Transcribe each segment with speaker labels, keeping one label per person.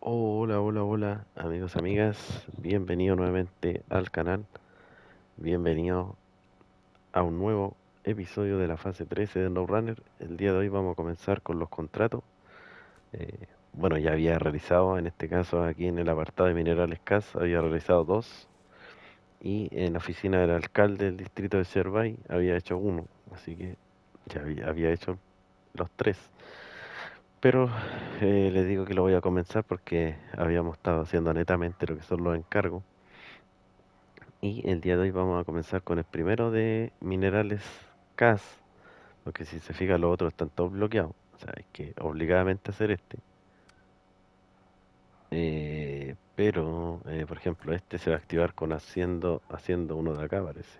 Speaker 1: Hola, hola, hola, amigos, amigas. Bienvenido nuevamente al canal. Bienvenido a un nuevo episodio de la fase 13 de SnowRunner. El día de hoy vamos a comenzar con los contratos. Bueno, ya había realizado, en este caso aquí en el apartado de Minerales CAS, había realizado dos. Y en la oficina del alcalde del distrito de Servay había hecho uno. Así que ya había hecho los tres. Pero les digo que lo voy a comenzar porque habíamos estado haciendo netamente lo que son los encargos. Y el día de hoy vamos a comenzar con el primero de minerales CAS, porque si se fija los otros están todos bloqueados. O sea, hay que obligadamente hacer este. Pero, por ejemplo, este se va a activar con haciendo uno de acá, parece.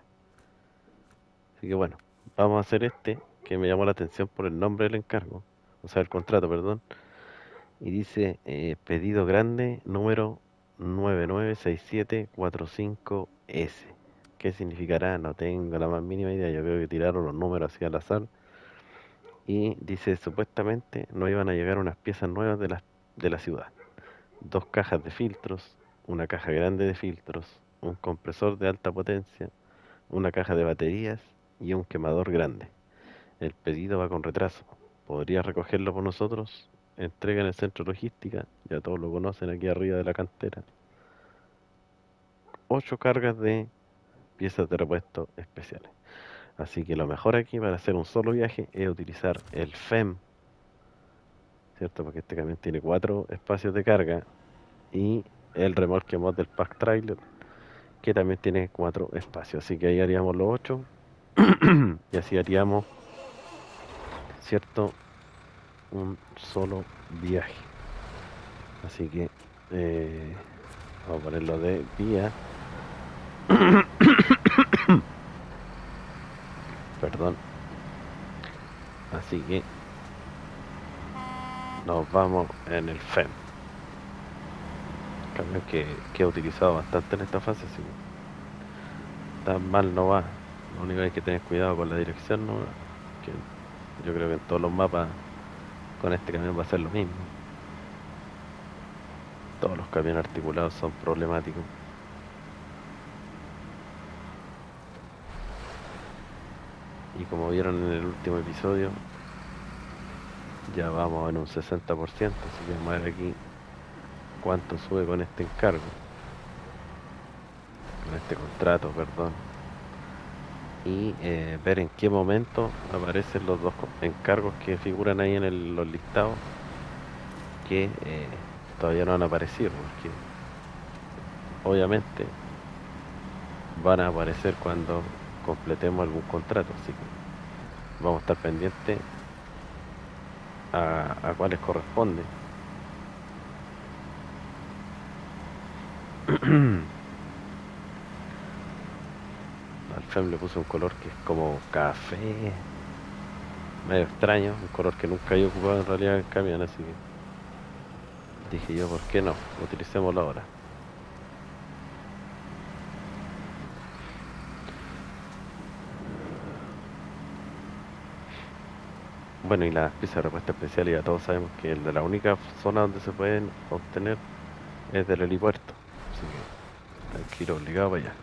Speaker 1: Así que bueno, vamos a hacer este, que me llamó la atención por el nombre del encargo, o sea, el contrato, perdón. Y dice pedido grande número 996745S. ¿Qué significará? No tengo la más mínima idea. Yo creo que tiraron los números así al azar. Y dice, supuestamente no iban a llegar unas piezas nuevas de la ciudad. Dos cajas de filtros, una caja grande de filtros, un compresor de alta potencia, una caja de baterías y un quemador grande. El pedido va con retraso. ¿Podría recogerlo por nosotros? Entrega en el centro de logística. Ya todos lo conocen aquí arriba de la cantera. 8 cargas de piezas de repuesto especiales. Así que lo mejor aquí para hacer un solo viaje es utilizar el FEM, ¿cierto? Porque este camión tiene 4 espacios de carga y el remolque mod del Pack Trailer, que también tiene 4 espacios. Así que ahí haríamos los 8 y así haríamos, ¿cierto? Un solo viaje. Así que vamos a ponerlo de día. Perdón. Así que nos vamos en el FEM. Cambio que he utilizado bastante en esta fase, así que tan mal no va. Lo único que hay que tener cuidado con la dirección, ¿no? Que yo creo que en todos los mapas con este camión va a ser lo mismo. Todos los camiones articulados son problemáticos. Y como vieron en el último episodio, ya vamos en un 60%, así que vamos a ver aquí cuánto sube con este encargo, con este contrato, perdón. Y ver en qué momento aparecen los dos encargos que figuran ahí en los listados que todavía no han aparecido, porque obviamente van a aparecer cuando completemos algún contrato, así que vamos a estar pendientes a cuáles corresponden. Al FEM le puse un color que es como café, medio extraño, un color que nunca he ocupado en realidad en camión, así que dije yo, ¿por qué no? Utilicémoslo ahora. Bueno, y las piezas de repuesto especiales ya todos sabemos que el de la única zona donde se pueden obtener es del helipuerto, así que hay que ir obligado para allá.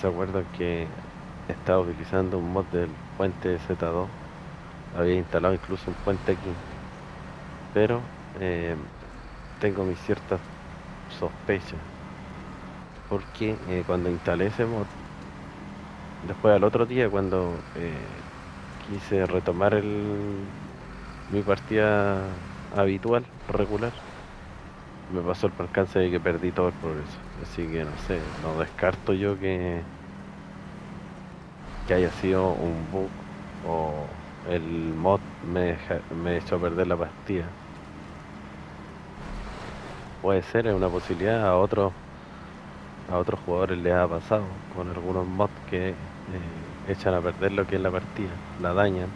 Speaker 1: ¿Se acuerdan que estaba utilizando un mod del puente Z2? Había instalado incluso un puente aquí, pero eh, tengo mis ciertas sospechas, porque cuando instalé ese mod, después al otro día cuando quise retomar mi partida habitual, regular, me pasó el percance de que perdí todo el progreso. Así que no sé, no descarto yo que haya sido un bug o el mod me echó a perder la partida. Puede ser, es una posibilidad, a otros jugadores les ha pasado con algunos mods que echan a perder lo que es la partida, la dañan.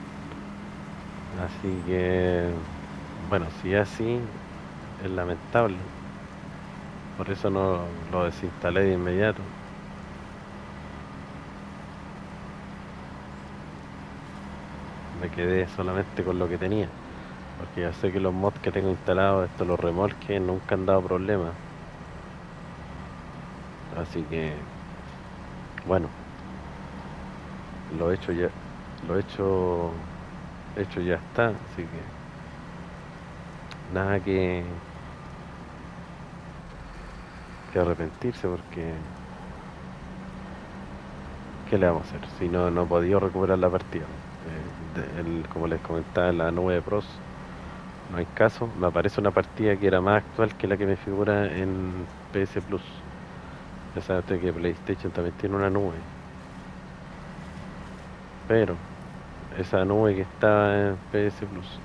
Speaker 1: Así que, bueno, si es así, es lamentable. Por eso no lo desinstalé de inmediato. Me quedé solamente con lo que tenía. Porque ya sé que los mods que tengo instalados, estos los remolques, nunca han dado problemas. Así que, bueno, lo hecho ya, lo hecho ya está. Así que nada que arrepentirse porque ¿qué le vamos a hacer? Si no he podido recuperar la partida. Como les comentaba en la nube de pros, no hay caso. Me aparece una partida que era más actual que la que me figura en PS Plus. Ya sabe usted que PlayStation también tiene una nube, pero esa nube que estaba en PS Plus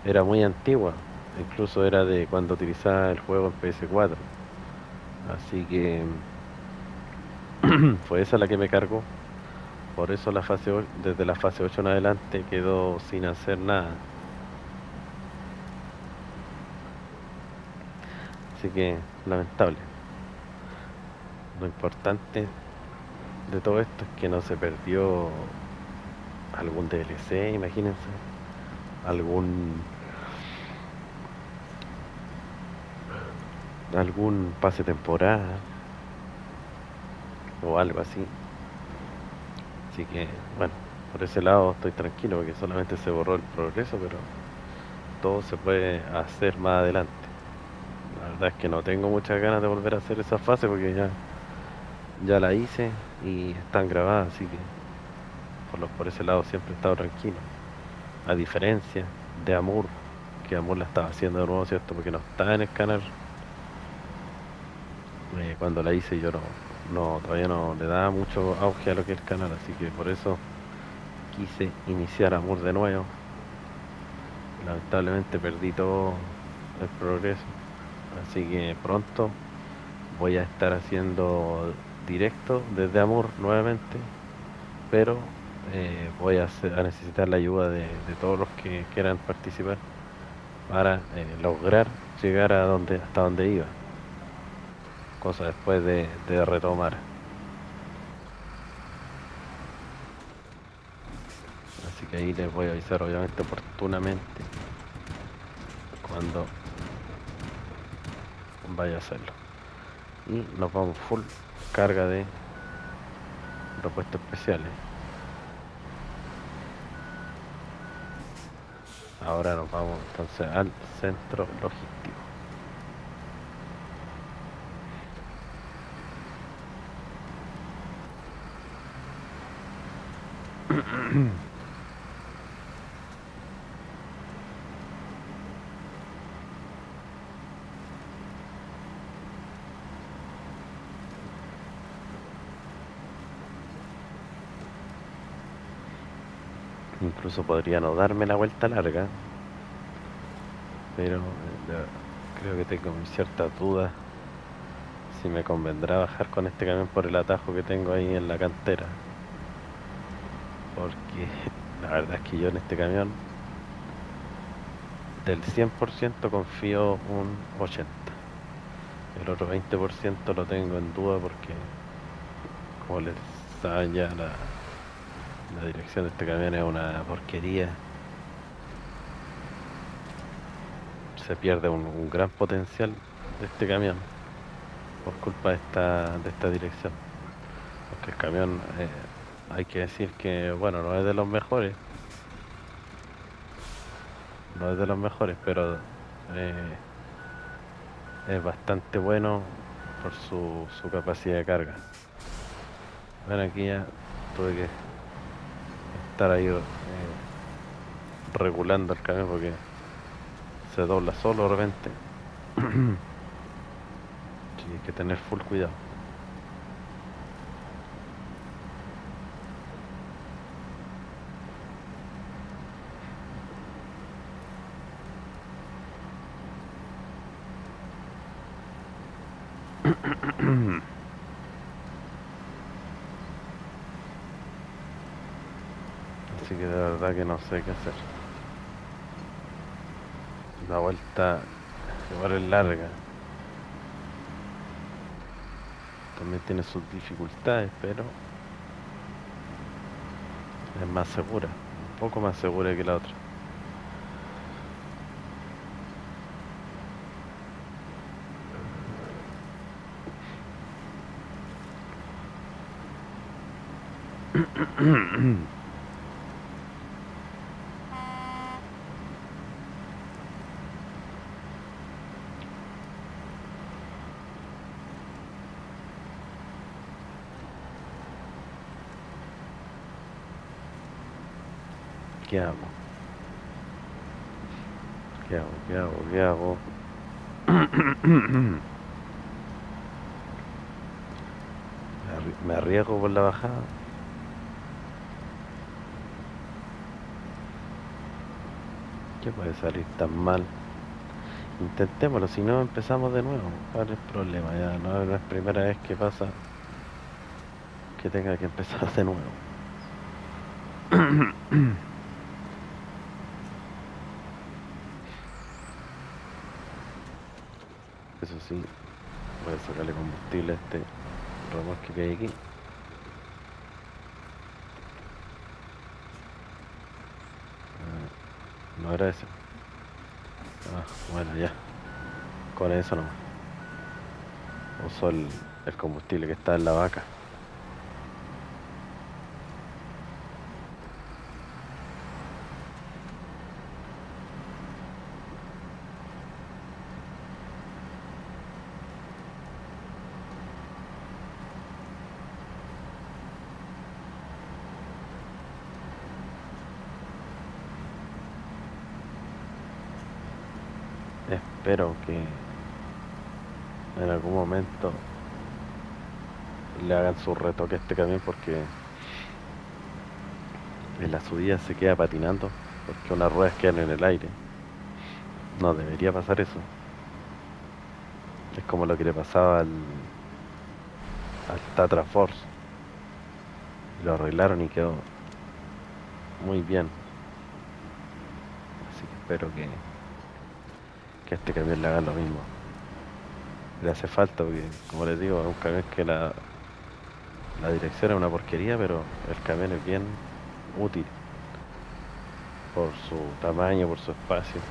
Speaker 1: era muy antigua. Incluso era de cuando utilizaba el juego en PS4. Así que fue esa la que me cargó. Por eso desde la fase 8 en adelante quedó sin hacer nada. Así que lamentable. Lo importante de todo esto es que no se perdió algún DLC, imagínense, algún algún pase temporada o algo así. Así que, bueno, por ese lado estoy tranquilo porque solamente se borró el progreso, pero todo se puede hacer más adelante. La verdad es que no tengo muchas ganas de volver a hacer esa fase porque ya la hice y están grabadas, así que por ese lado siempre he estado tranquilo. A diferencia de Amur, que Amur la estaba haciendo de nuevo, ¿cierto? Porque no estaba en el canal. Cuando la hice yo todavía no le daba mucho auge a lo que es el canal, así que por eso quise iniciar Amur de nuevo. Lamentablemente perdí todo el progreso, así que pronto voy a estar haciendo directo desde Amur nuevamente, pero a necesitar la ayuda de todos los que quieran participar para lograr llegar hasta donde iba, cosa después de retomar. Así que ahí les voy a avisar obviamente oportunamente cuando vaya a hacerlo. Y nos vamos full carga de repuestos especiales. Ahora nos vamos entonces al centro logístico. Incluso podría no darme la vuelta larga, pero creo que tengo ciertas dudas si me convendrá bajar con este camión por el atajo que tengo ahí en la cantera. Porque la verdad es que yo en este camión del 100% confío un 80%. El otro 20% lo tengo en duda porque, como les saben ya, la dirección de este camión es una porquería. Se pierde un gran potencial de este camión por culpa de esta dirección. Porque el camión, hay que decir que, bueno, no es de los mejores, no es de los mejores, pero es bastante bueno por su capacidad de carga. Bueno, aquí ya tuve que estar ahí regulando el camión porque se dobla solo de repente. Sí, hay que tener full cuidado. Así que de verdad que no sé qué hacer. La vuelta igual es larga. También tiene sus dificultades, pero es más segura. Un poco más segura que la otra. ¿Qué hago? ¿Qué hago? ¿Qué hago? ¿Qué hago? Me arriesgo por la bajada. ¿Qué puede salir tan mal? Intentémoslo, si no empezamos de nuevo. ¿Cuál es el problema? Ya no es primera vez que pasa que tenga que empezar de nuevo. Eso sí, voy a sacarle combustible a este remolque que hay aquí. No era ese. Ah, bueno, ya. Con eso no. Uso el combustible que está en la vaca. Espero que en algún momento le hagan su retoque a este camión porque en la subida se queda patinando porque unas ruedas quedan en el aire. No debería pasar eso. Es como lo que le pasaba al Tatra Force. Lo arreglaron y quedó muy bien. Así que espero que a este camión le hagan lo mismo. Le hace falta porque, como les digo, es un camión que la dirección es una porquería, pero el camión es bien útil por su tamaño, por su espacio.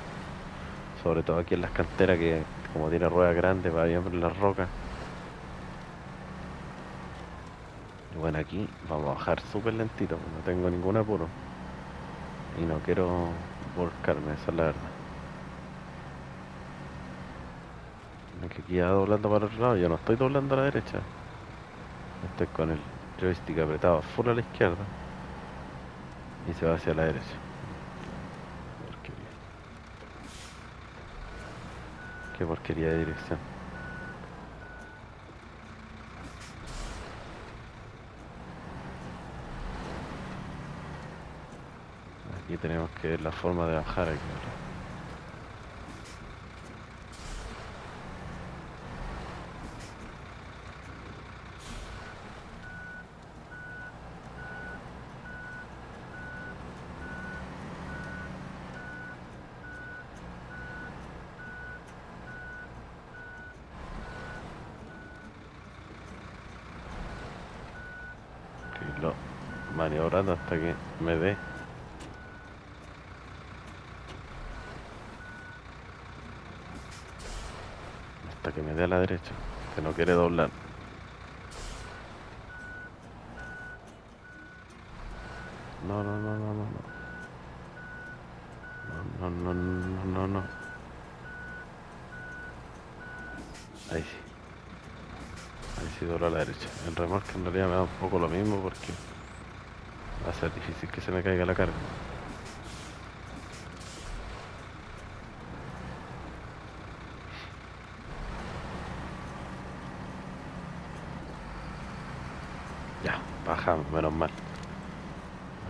Speaker 1: Sobre todo aquí en las canteras que como tiene ruedas grandes va bien por las rocas. Y bueno, aquí vamos a bajar súper lentito, no tengo ningún apuro. Y no quiero volcarme, esa es la verdad. Es que aquí ya doblando para el otro lado, yo no estoy doblando a la derecha. Estoy con el joystick apretado full a la izquierda y se va hacia la derecha. Porquería. Qué porquería de dirección. Aquí tenemos que ver la forma de bajar aquí. Y lo maniobrando hasta que me dé. Hasta que me dé a la derecha. Que no quiere doblar. No, no, no, no, no, no. No, no, no, no, no. Ahí sí. Ahí sí dobla a la derecha. El remolque en realidad me da un poco lo mismo porque va a ser difícil que se me caiga la carga. Ya, bajamos, menos mal.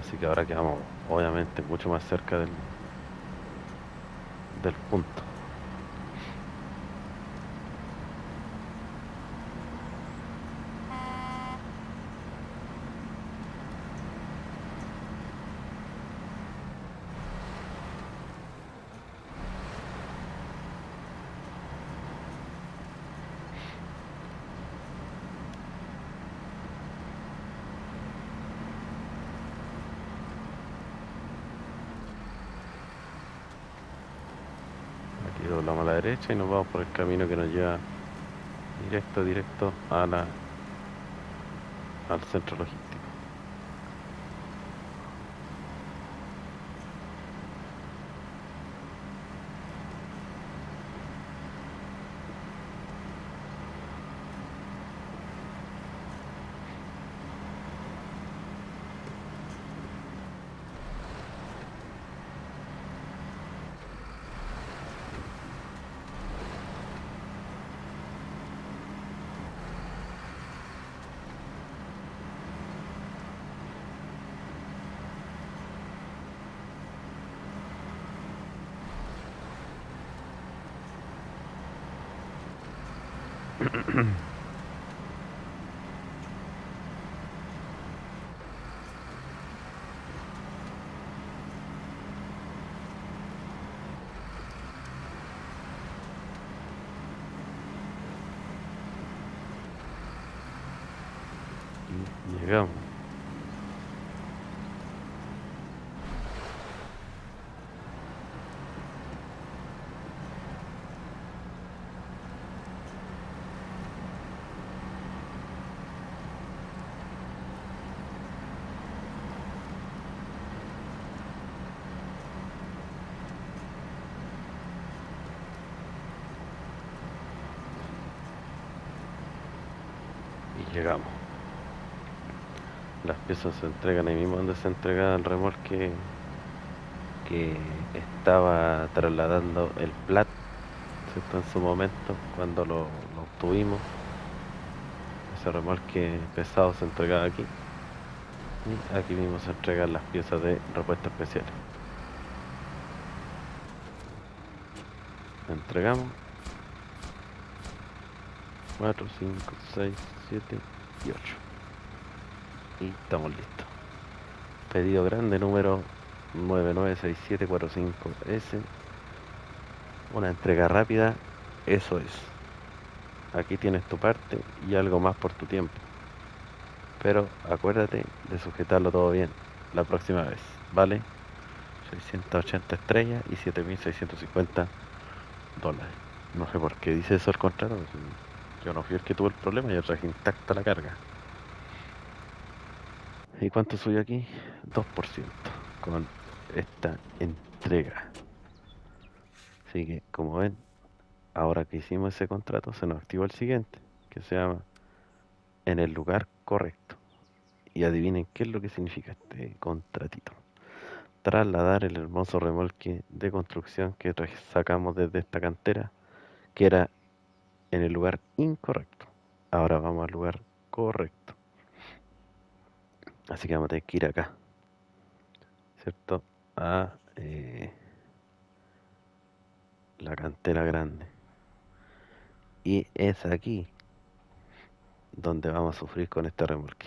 Speaker 1: Así que ahora quedamos obviamente mucho más cerca del punto. doblamos a la derecha y nos vamos por el camino que nos lleva directo al centro logístico. Y llegamos. Y llegamos. Las piezas se entregan ahí mismo donde se entrega el remolque que estaba trasladando el Plat, ¿cierto? En su momento, cuando lo obtuvimos. Ese remolque pesado se entregaba aquí. Y aquí mismo se entregan las piezas de repuesto especiales. Entregamos 4, 5, 6, 7 y 8. Y estamos listos. Pedido grande número 996745S. Una entrega rápida, eso es. Aquí tienes tu parte y algo más por tu tiempo. Pero acuérdate de sujetarlo todo bien la próxima vez, ¿vale? 680 estrellas y 7650 dólares. No sé por qué dice eso el contrato. Yo no fui el que tuvo el problema, yo traje intacta la carga. ¿Y cuánto subió aquí? 2% con esta entrega. Así que, como ven, ahora que hicimos ese contrato, se nos activó el siguiente, que se llama en el lugar correcto. Y adivinen qué es lo que significa este contratito. Trasladar el hermoso remolque de construcción que sacamos desde esta cantera, que era en el lugar incorrecto. Ahora vamos al lugar correcto. Así que vamos a tener que ir acá, ¿cierto? A la cantera grande. Y es aquí donde vamos a sufrir con este remolque.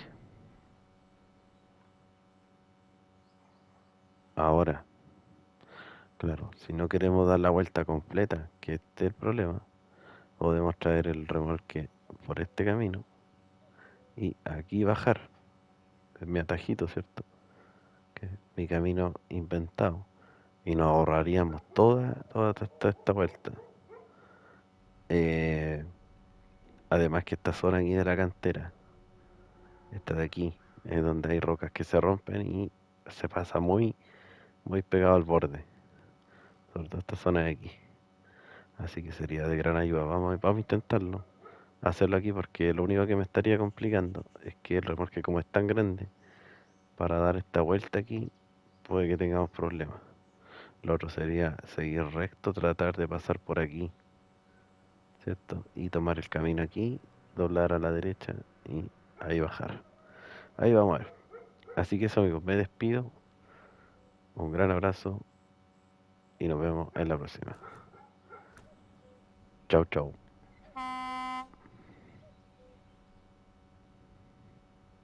Speaker 1: Ahora, claro, si no queremos dar la vuelta completa, que este es el problema, podemos traer el remolque por este camino y aquí bajar. Es mi atajito, ¿cierto? Que es mi camino inventado. Y nos ahorraríamos toda esta vuelta. Eh, Además que esta zona aquí de la cantera, esta de aquí, es donde hay rocas que se rompen y se pasa muy pegado al borde. Sobre todo esta zona de aquí. Así que sería de gran ayuda. Vamos a intentarlo. Hacerlo aquí porque lo único que me estaría complicando es que el remolque como es tan grande, para dar esta vuelta aquí, puede que tengamos problemas. Lo otro sería seguir recto, tratar de pasar por aquí, ¿cierto? Y tomar el camino aquí, doblar a la derecha y ahí bajar. Ahí vamos a ver. Así que eso, amigos, me despido. Un gran abrazo y nos vemos en la próxima. Chau, chau.